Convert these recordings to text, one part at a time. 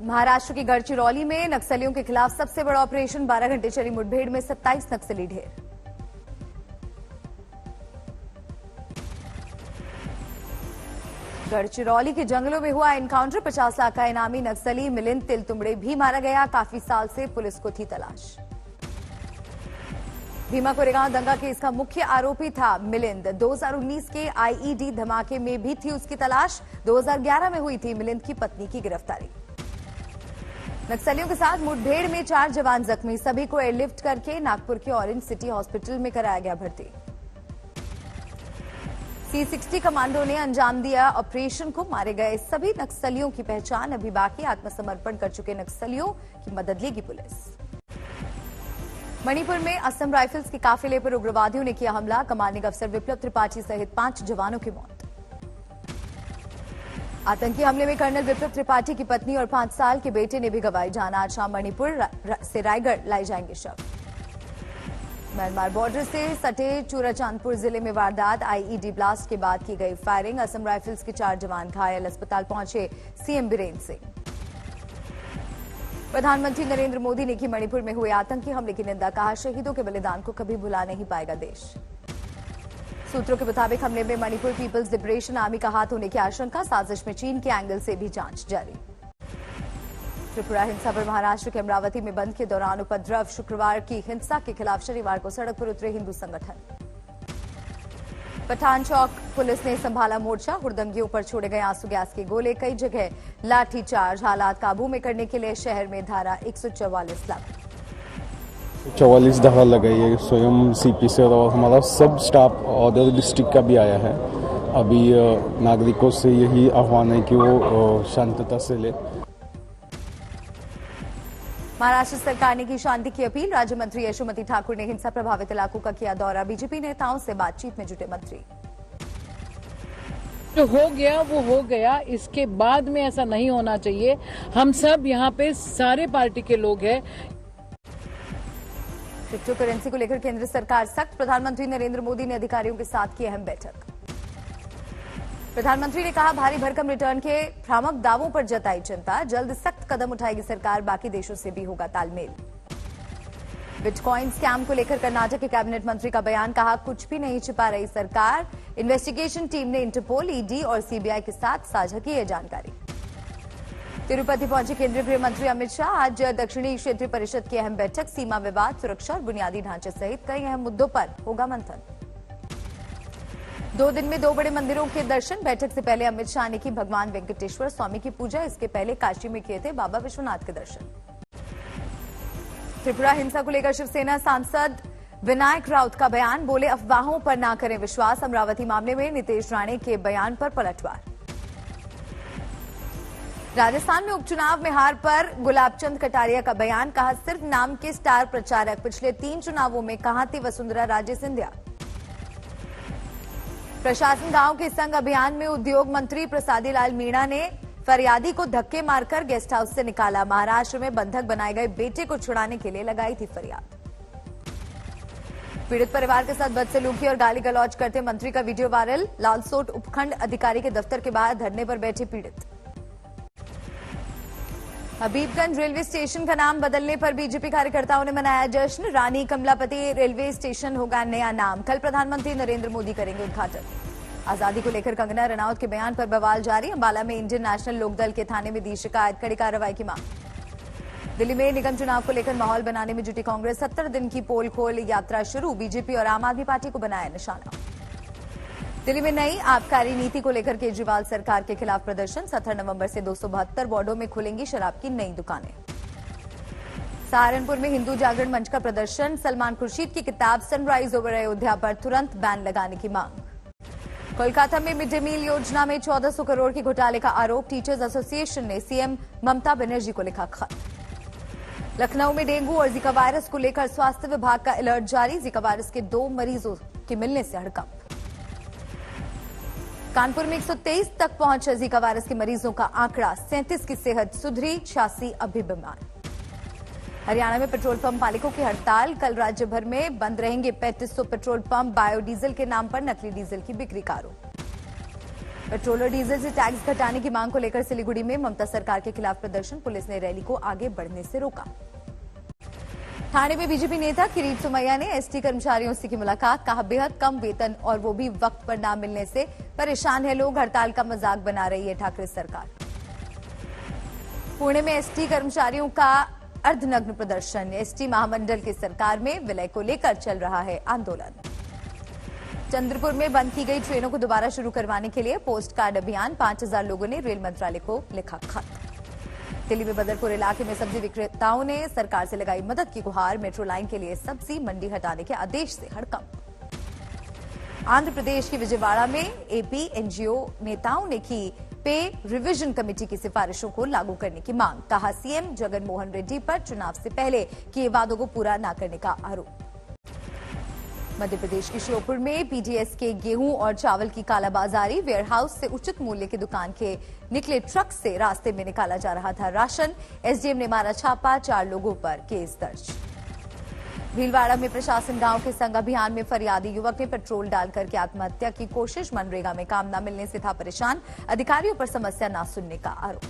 महाराष्ट्र के गढ़चिरौली में नक्सलियों के खिलाफ सबसे बड़ा ऑपरेशन, 12 घंटे चली मुठभेड़ में 27 नक्सली ढेर। गढ़चिरौली के जंगलों में हुआ एनकाउंटर, 50 लाख का इनामी नक्सली मिलिंद तिलतुमड़े भी मारा गया। काफी साल से पुलिस को थी तलाश। भीमा कोरेगांव दंगा केस का मुख्य आरोपी था मिलिंद। 2019 के आईईडी धमाके में भी थी उसकी तलाश। 2011 में हुई थी मिलिंद की पत्नी की गिरफ्तारी। नक्सलियों के साथ मुठभेड़ में 4 जवान जख्मी, सभी को एयरलिफ्ट करके नागपुर के ऑरेंज सिटी हॉस्पिटल में कराया गया भर्ती। C60 कमांडो ने अंजाम दिया ऑपरेशन को, मारे गए सभी नक्सलियों की पहचान अभी बाकी। आत्मसमर्पण कर चुके नक्सलियों की मदद लेगी पुलिस। मणिपुर में असम राइफल्स के काफिले पर उग्रवादियों ने किया हमला, कमांडिंग अफसर विप्लव त्रिपाठी सहित 5 जवानों की मौत। आतंकी हमले में कर्नल विप्लव त्रिपाठी की पत्नी और 5 साल के बेटे ने भी गंवाई जान। आज शाम मणिपुर से रायगढ़ लाए जाएंगे शव। म्यांमार बॉर्डर से सटे चूराचांदपुर जिले में वारदात, आईईडी ब्लास्ट के बाद की गई फायरिंग। असम राइफल्स के 4 जवान घायल, अस्पताल पहुंचे सीएम बीरेन्द्र सिंह। प्रधानमंत्री नरेंद्र मोदी ने की मणिपुर में हुए आतंकी हमले की निंदा, कहा शहीदों के बलिदान को कभी भुला नहीं पाएगा देश। सूत्रों के मुताबिक हमले में मणिपुर पीपल्स लिबरेशन आर्मी का हाथ होने की आशंका, साजिश में चीन के एंगल से भी जांच जारी। त्रिपुरा हिंसा पर महाराष्ट्र के अमरावती में बंद के दौरान उपद्रव, शुक्रवार की हिंसा के खिलाफ शनिवार को सड़क पर उतरे हिंदू संगठन। पठान चौक पुलिस ने संभाला मोर्चा, हुड़दंगियों पर छोड़े गए आंसू गैस के गोले, कई जगह लाठीचार्ज। हालात काबू में करने के लिए शहर में धारा 144 लागू। 44 धारा लगाई है स्वयं सीपी से, और हमारा सब स्टाफ अदर डिस्ट्रिक्ट का भी आया है। अभी नागरिकों से यही आह्वान है कि वो शांतता से ले। महाराष्ट्र सरकार ने की शांति की अपील, राज्य मंत्री यशोमती ठाकुर ने हिंसा प्रभावित इलाकों का किया दौरा। बीजेपी नेताओं से बातचीत में जुटे मंत्री। जो हो गया वो हो गया, इसके बाद में ऐसा नहीं होना चाहिए। हम सब यहाँ पे सारे पार्टी के लोग हैं। क्रिप्टो करेंसी को लेकर केंद्र सरकार सख्त, प्रधानमंत्री नरेंद्र मोदी ने अधिकारियों के साथ की अहम बैठक। प्रधानमंत्री ने कहा भारी भरकम रिटर्न के भ्रामक दावों पर जताई चिंता, जल्द सख्त कदम उठाएगी सरकार, बाकी देशों से भी होगा तालमेल। बिटकॉइन स्कैम को लेकर कर्नाटक के कैबिनेट मंत्री का बयान, कहा कुछ भी नहीं छिपा रही सरकार। इन्वेस्टिगेशन टीम ने इंटरपोल, ईडी और सीबीआई के साथ साझा की है जानकारी। तिरुपति पहुंचे केंद्रीय गृह मंत्री अमित शाह, आज दक्षिणी क्षेत्रीय परिषद की अहम बैठक, सीमा विवाद, सुरक्षा और बुनियादी ढांचे सहित कई अहम मुद्दों पर होगा मंथन। 2 दिन में 2 बड़े मंदिरों के दर्शन, बैठक से पहले अमित शाह ने की भगवान वेंकटेश्वर स्वामी की पूजा, इसके पहले काशी में किए थे बाबा विश्वनाथ के दर्शन। त्रिपुरा हिंसा को लेकर शिवसेना सांसद विनायक राउत का बयान, बोले अफवाहों पर ना करें विश्वास। अमरावती मामले में नितेश राणे के बयान पर पलटवार। राजस्थान में उपचुनाव में हार पर गुलाबचंद कटारिया का बयान, कहा सिर्फ नाम के स्टार प्रचारक, पिछले 3 चुनावों में कहां थी वसुंधरा राजे सिंधिया। प्रशासन गांव के संग अभियान में उद्योग मंत्री प्रसादी लाल मीणा ने फरियादी को धक्के मारकर गेस्ट हाउस से निकाला। महाराष्ट्र में बंधक बनाए गए बेटे को छुड़ाने के लिए लगाई थी फरियाद। पीड़ित परिवार के साथ बदसलूकी और गाली गलौज करते मंत्री का वीडियो वायरल, लालसोट उपखंड अधिकारी के दफ्तर के बाहर धरने पर बैठे पीड़ित। हबीबगंज रेलवे स्टेशन का नाम बदलने पर बीजेपी कार्यकर्ताओं ने मनाया जश्न, रानी कमलापति रेलवे स्टेशन होगा नया नाम, कल प्रधानमंत्री नरेंद्र मोदी करेंगे उद्घाटन। आजादी को लेकर कंगना रनौत के बयान पर बवाल जारी, अंबाला में इंडियन नेशनल लोकदल के थाने में दी शिकायत, कड़ी कार्रवाई की मांग। दिल्ली में निगम चुनाव को लेकर माहौल बनाने में जुटी कांग्रेस, 70 दिन की पोल खोल यात्रा शुरू, बीजेपी और आम आदमी पार्टी को बनाया निशाना। दिल्ली में नई आबकारी नीति को लेकर केजरीवाल सरकार के खिलाफ प्रदर्शन, 17 नवंबर से 272 वार्डों में खुलेंगी शराब की नई दुकानें। सहारनपुर में हिंदू जागरण मंच का प्रदर्शन, सलमान खुर्शीद की किताब सनराइज ओवर अयोध्या पर तुरंत बैन लगाने की मांग। कोलकाता में मिड डे मील योजना में 1400 करोड़ के घोटाले का आरोप, टीचर्स एसोसिएशन ने सीएम ममता बनर्जी को लिखा खत। लखनऊ में डेंगू और जीका वायरस को लेकर स्वास्थ्य विभाग का अलर्ट जारी, जीका वायरस के 2 मरीजों के मिलने से हड़कंप। कानपुर में 123 तक पहुंचा जीका वायरस के मरीजों का आंकड़ा, 37 की सेहत सुधरी, 86 अभी बीमार। हरियाणा में पेट्रोल पंप मालिकों की हड़ताल, कल राज्य भर में बंद रहेंगे 3500 पेट्रोल पंप, बायोडीजल के नाम पर नकली डीजल की बिक्री का आरोप। पेट्रोल और डीजल से टैक्स घटाने की मांग को लेकर सिलीगुड़ी में ममता सरकार के खिलाफ प्रदर्शन, पुलिस ने रैली को आगे बढ़ने से रोका। ठाणे में बीजेपी नेता किरीट सोमैया ने एसटी कर्मचारियों से की मुलाकात, कहा बेहद कम वेतन और वो भी वक्त पर न मिलने से परेशान है लोग, हड़ताल का मजाक बना रही है ठाकरे सरकार। पुणे में एसटी कर्मचारियों का अर्धनग्न प्रदर्शन, एसटी महामंडल की सरकार में विलय को लेकर चल रहा है आंदोलन। चंद्रपुर में बंद की गई ट्रेनों को दोबारा शुरू करवाने के लिए पोस्ट कार्ड अभियान, 5000 लोगों ने रेल मंत्रालय को लिखा खत। दिल्ली में बदरपुर इलाके में सब्जी विक्रेताओं ने सरकार से लगाई मदद की गुहार, मेट्रो लाइन के लिए सब्जी मंडी हटाने के आदेश से हड़कंप। आंध्र प्रदेश की विजयवाड़ा में एपी एनजीओ नेताओं ने की पे रिवीजन कमेटी की सिफारिशों को लागू करने की मांग, कहा सीएम जगन मोहन रेड्डी पर चुनाव से पहले किए वादों को पूरा न करने का आरोप। मध्य प्रदेश के श्योपुर में पीडीएस के गेहूं और चावल की कालाबाजारी, वेयरहाउस से उचित मूल्य की दुकान के निकले ट्रक से रास्ते में निकाला जा रहा था राशन, एसडीएम ने मारा छापा, 4 लोगों पर केस दर्ज। भीलवाड़ा में प्रशासन गांव के संग अभियान में फरियादी युवक ने पेट्रोल डालकर के आत्महत्या की कोशिश, मनरेगा में काम न मिलने से था परेशान, अधिकारियों पर समस्या न सुनने का आरोप।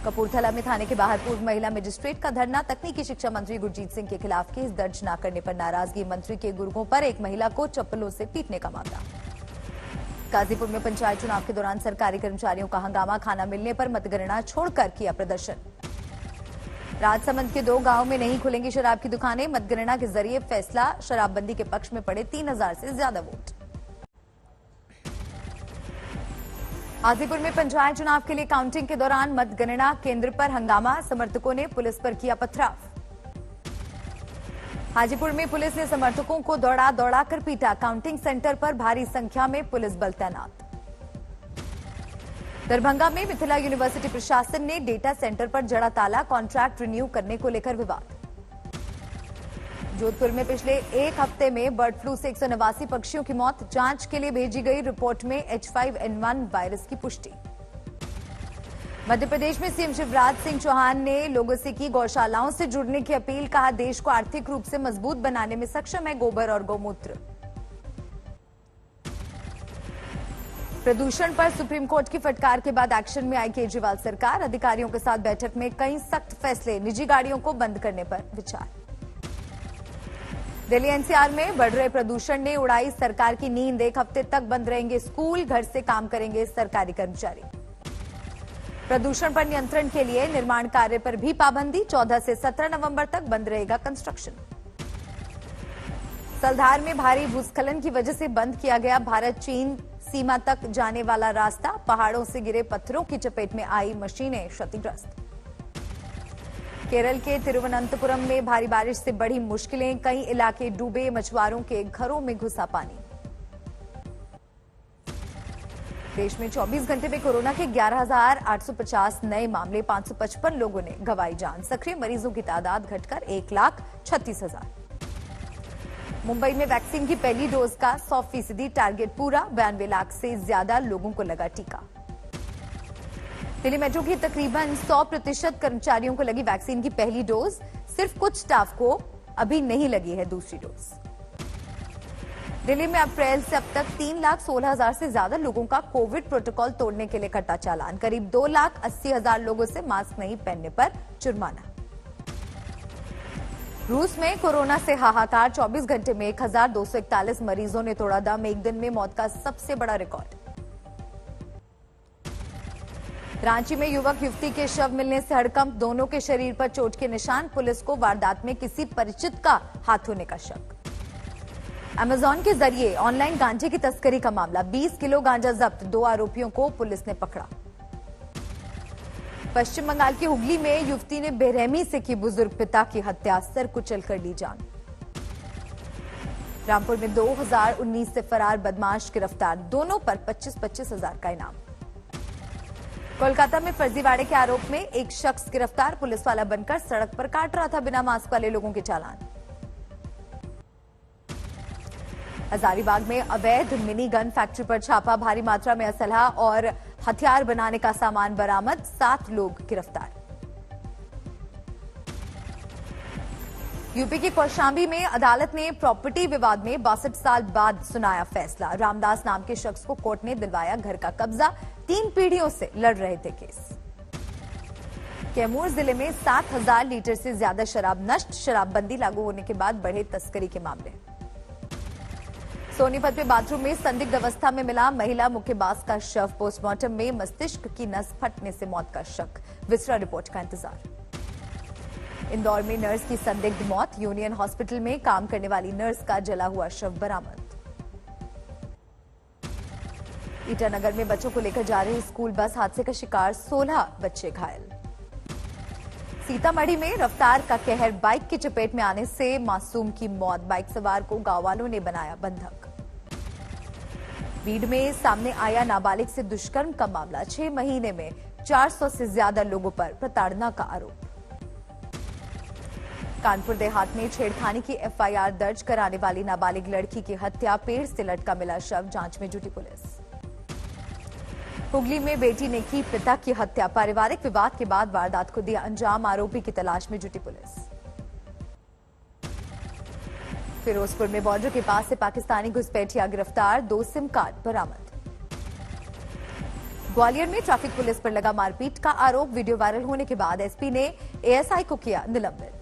कपूरथला में थाने के बाहर पूर्व महिला मजिस्ट्रेट का धरना, तकनीकी शिक्षा मंत्री गुरजीत सिंह के खिलाफ केस दर्ज न करने पर नाराजगी, मंत्री के गुर्गों पर एक महिला को चप्पलों से पीटने का मामला। गाजीपुर में पंचायत चुनाव के दौरान सरकारी कर्मचारियों का हंगामा, खाना मिलने पर मतगणना छोड़कर किया प्रदर्शन। राजसमंद के 2 गांवों में नहीं खुलेंगी शराब की दुकानें, मतगणना के जरिए फैसला, शराबबंदी के पक्ष में पड़े 3000 से ज्यादा वोट। हाजीपुर में पंचायत चुनाव के लिए काउंटिंग के दौरान मतगणना केंद्र पर हंगामा, समर्थकों ने पुलिस पर किया पथराव। हाजीपुर में पुलिस ने समर्थकों को दौड़ा दौड़ा कर पीटा, काउंटिंग सेंटर पर भारी संख्या में पुलिस बल तैनात। दरभंगा में मिथिला यूनिवर्सिटी प्रशासन ने डेटा सेंटर पर जड़ा ताला, कॉन्ट्रैक्ट रिन्यू करने को लेकर विवाद। जोधपुर में पिछले 1 हफ्ते में बर्ड फ्लू से 189 पक्षियों की मौत, जांच के लिए भेजी गई रिपोर्ट में H5N1 वायरस की पुष्टि। मध्य प्रदेश में सीएम शिवराज सिंह चौहान ने लोगों से की गौशालाओं से जुड़ने की अपील, कहा देश को आर्थिक रूप से मजबूत बनाने में सक्षम है गोबर और गौमूत्र। प्रदूषण पर सुप्रीम कोर्ट की फटकार के बाद एक्शन में आई केजरीवाल सरकार, अधिकारियों के साथ बैठक में कई सख्त फैसले, निजी गाड़ियों को बंद करने पर विचार। दिल्ली एनसीआर में बढ़ रहे प्रदूषण ने उड़ाई सरकार की नींद, 1 हफ्ते तक बंद रहेंगे स्कूल, घर से काम करेंगे सरकारी कर्मचारी। प्रदूषण पर नियंत्रण के लिए निर्माण कार्य पर भी पाबंदी, 14 से 17 नवंबर तक बंद रहेगा कंस्ट्रक्शन। सलधार में भारी भूस्खलन की वजह से बंद किया गया भारत चीन सीमा तक जाने वाला रास्ता, पहाड़ों से गिरे पत्थरों की चपेट में आई मशीनें क्षतिग्रस्त। केरल के तिरुवनंतपुरम में भारी बारिश से बढ़ी मुश्किलें, कई इलाके डूबे, मछुआरों के घरों में घुसा पानी। देश में 24 घंटे में कोरोना के 11,850 नए मामले, 555 लोगों ने गंवाई जान, सक्रिय मरीजों की तादाद घटकर 1,36,000। मुंबई में वैक्सीन की पहली डोज का 100% टारगेट पूरा, 92 लाख से ज्यादा लोगों को लगा टीका। दिल्ली मेट्रो की तकरीबन 100% कर्मचारियों को लगी वैक्सीन की पहली डोज, सिर्फ कुछ स्टाफ को अभी नहीं लगी है दूसरी डोज। दिल्ली में अप्रैल से अब तक 3,16,000 से ज्यादा लोगों का कोविड प्रोटोकॉल तोड़ने के लिए कटा चालान, करीब 2,80,000 लोगों से मास्क नहीं पहनने पर जुर्माना। रूस में कोरोना से हाहाकार, 24 घंटे में 1,241 मरीजों ने तोड़ा दम, एक दिन में मौत का सबसे बड़ा रिकॉर्ड। रांची में युवक युवती के शव मिलने से हड़कंप, दोनों के शरीर पर चोट के निशान, पुलिस को वारदात में किसी परिचित का हाथ होने का शक। अमेजॉन के जरिए ऑनलाइन गांजे की तस्करी का मामला, 20 किलो गांजा जब्त, 2 आरोपियों को पुलिस ने पकड़ा। पश्चिम बंगाल की हुगली में युवती ने बेरहमी से की बुजुर्ग पिता की हत्या, सर कुचल कर ली जान। रामपुर में 2019 से फरार बदमाश गिरफ्तार, दोनों पर 25-25 हजार का इनाम। कोलकाता में फर्जीवाड़े के आरोप में एक शख्स गिरफ्तार, पुलिस वाला बनकर सड़क पर काट रहा था बिना मास्क वाले लोगों के चालान। हजारीबाग में अवैध मिनी गन फैक्ट्री पर छापा, भारी मात्रा में असलहा और हथियार बनाने का सामान बरामद, 7 लोग गिरफ्तार। यूपी के कौशाम्बी में अदालत ने प्रॉपर्टी विवाद में 62 साल बाद सुनाया फैसला। रामदास नाम के शख्स को कोर्ट ने दिलवाया घर का कब्जा। 3 पीढ़ियों से लड़ रहे थे केस। कैमूर जिले में 7000 लीटर से ज्यादा शराब नष्ट। शराबबंदी लागू होने के बाद बढ़े तस्करी के मामले। सोनीपत में बाथरूम में संदिग्ध अवस्था में मिला महिला मुक्केबाज का शव। पोस्टमार्टम में मस्तिष्क की नस फटने से मौत का शक। विसरा रिपोर्ट का इंतजार। इंदौर में नर्स की संदिग्ध मौत। यूनियन हॉस्पिटल में काम करने वाली नर्स का जला हुआ शव बरामद। ईटानगर में बच्चों को लेकर जा रही स्कूल बस हादसे का शिकार। 16 बच्चे घायल। सीतामढ़ी में रफ्तार का कहर। बाइक की चपेट में आने से मासूम की मौत। बाइक सवार को गांव वालों ने बनाया बंधक। बीड में सामने आया नाबालिग से दुष्कर्म का मामला। 6 महीने में 400 से ज्यादा लोगों पर प्रताड़ना का आरोप। कानपुर देहात में छेड़खानी की एफआईआर दर्ज कराने वाली नाबालिग लड़की की हत्या। पेड़ से लटका मिला शव। जांच में जुटी पुलिस। हुगली में बेटी ने की पिता की हत्या। पारिवारिक विवाद के बाद वारदात को दिया अंजाम। आरोपी की तलाश में जुटी पुलिस। फिरोजपुर में बॉर्डर के पास से पाकिस्तानी घुसपैठिया गिरफ्तार। 2 सिम कार्ड बरामद। ग्वालियर में ट्रैफिक पुलिस पर लगा मारपीट का आरोप। वीडियो वायरल होने के बाद एसपी ने एएसआई को किया निलंबित।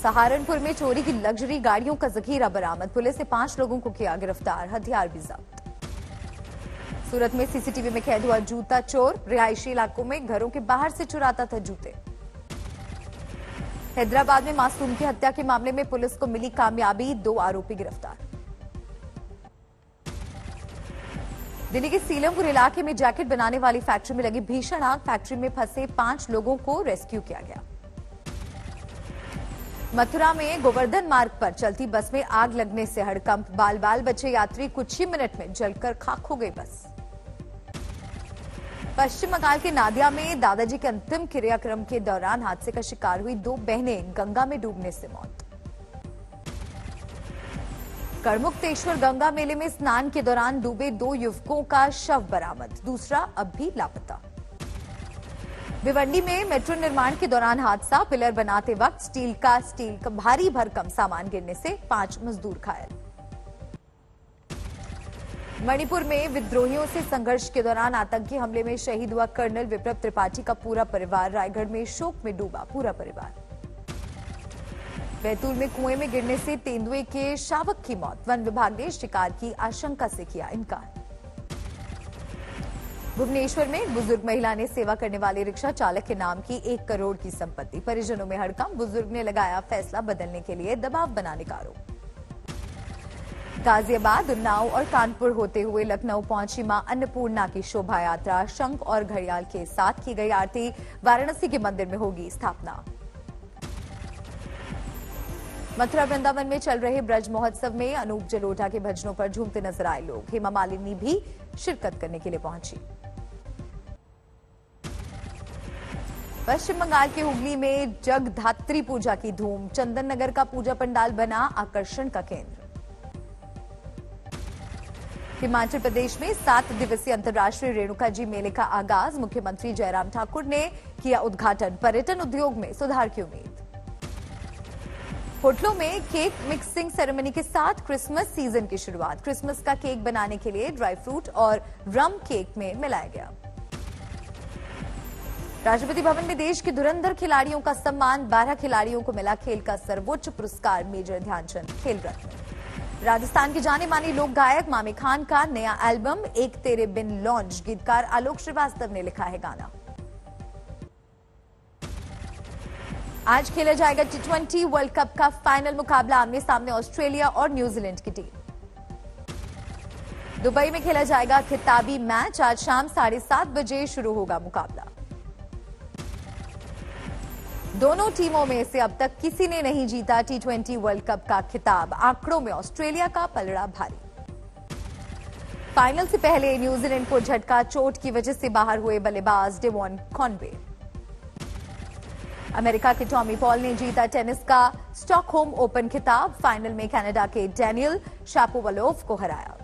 सहारनपुर में चोरी की लग्जरी गाड़ियों का जखीरा बरामद। पुलिस ने 5 लोगों को किया गिरफ्तार। हथियार भी जब्त। सूरत में सीसीटीवी में कैद हुआ जूता चोर। रिहायशी इलाकों में घरों के बाहर से चुराता था जूते। हैदराबाद में मासूम की हत्या के मामले में पुलिस को मिली कामयाबी। 2 आरोपी गिरफ्तार। दिल्ली के सीलमपुर इलाके में जैकेट बनाने वाली फैक्ट्री में लगी भीषण आग। फैक्ट्री में फंसे 5 लोगों को रेस्क्यू किया गया। मथुरा में गोवर्धन मार्ग पर चलती बस में आग लगने से हड़कंप। बाल बचे यात्री कुछ ही मिनट में जलकर खाक हो गई बस। पश्चिम बंगाल के नादिया में दादाजी के अंतिम क्रियाक्रम के दौरान हादसे का शिकार हुई 2 बहनें। गंगा में डूबने से मौत। गढ़मुक्तेश्वर गंगा मेले में स्नान के दौरान डूबे 2 युवकों का शव बरामद। दूसरा अब भी लापता। भिवंडी में मेट्रो निर्माण के दौरान हादसा। पिलर बनाते वक्त स्टील का भारी भरकम सामान गिरने से 5 मजदूर घायल। मणिपुर में विद्रोहियों से संघर्ष के दौरान आतंकी हमले में शहीद हुआ कर्नल विप्लव त्रिपाठी का पूरा परिवार। रायगढ़ में शोक में डूबा पूरा परिवार। बैतूल में कुएं में गिरने से तेंदुए के शावक की मौत। वन विभाग ने शिकार की आशंका से किया इनकार। भुवनेश्वर में बुजुर्ग महिला ने सेवा करने वाले रिक्शा चालक के नाम की 1 करोड़ की संपत्ति। परिजनों में हड़कंप। बुजुर्ग ने लगाया फैसला बदलने के लिए दबाव बनाने का आरोप। गाजियाबाद, उन्नाव और कानपुर होते हुए लखनऊ पहुंची मां अन्नपूर्णा की शोभा यात्रा। शंख और घड़ियाल के साथ की गई आरती। वाराणसी के मंदिर में होगी स्थापना। मथुरा वृंदावन में चल रहे ब्रज महोत्सव में अनूप जलोटा के भजनों पर झूमते नजर आए लोग। हेमा मालिनी भी शिरकत करने के लिए पहुंची। पश्चिम बंगाल के हुगली में जगधात्री पूजा की धूम। चंदन नगर का पूजा पंडाल बना आकर्षण का केंद्र। हिमाचल प्रदेश में 7 दिवसीय अंतर्राष्ट्रीय रेणुका जी मेले का आगाज। मुख्यमंत्री जयराम ठाकुर ने किया उद्घाटन। पर्यटन उद्योग में सुधार की उम्मीद। होटलों में केक मिक्सिंग सेरेमनी के साथ क्रिसमस सीजन की शुरुआत। क्रिसमस का केक बनाने के लिए ड्राई फ्रूट और रम केक में मिलाया गया। राष्ट्रपति भवन में देश के धुरंधर खिलाड़ियों का सम्मान। 12 खिलाड़ियों को मिला खेल का सर्वोच्च पुरस्कार मेजर ध्यानचंद खेल रत्न। राजस्थान के जाने माने लोक गायक मामी खान का नया एल्बम एक तेरे बिन लॉन्च। गीतकार आलोक श्रीवास्तव ने लिखा है गाना। आज खेला जाएगा T20 वर्ल्ड कप का फाइनल मुकाबला। आमने सामने ऑस्ट्रेलिया और न्यूजीलैंड की टीम। दुबई में खेला जाएगा खिताबी मैच। आज शाम 7:30 बजे शुरू होगा मुकाबला। दोनों टीमों में से अब तक किसी ने नहीं जीता T20 वर्ल्ड कप का खिताब। आंकड़ों में ऑस्ट्रेलिया का पलड़ा भारी। फाइनल से पहले न्यूजीलैंड को झटका। चोट की वजह से बाहर हुए बल्लेबाज डेवॉन कॉनवे। अमेरिका के टॉमी पॉल ने जीता टेनिस का स्टॉकहोम ओपन खिताब। फाइनल में कनाडा के डैनियल शापोवालोव को हराया।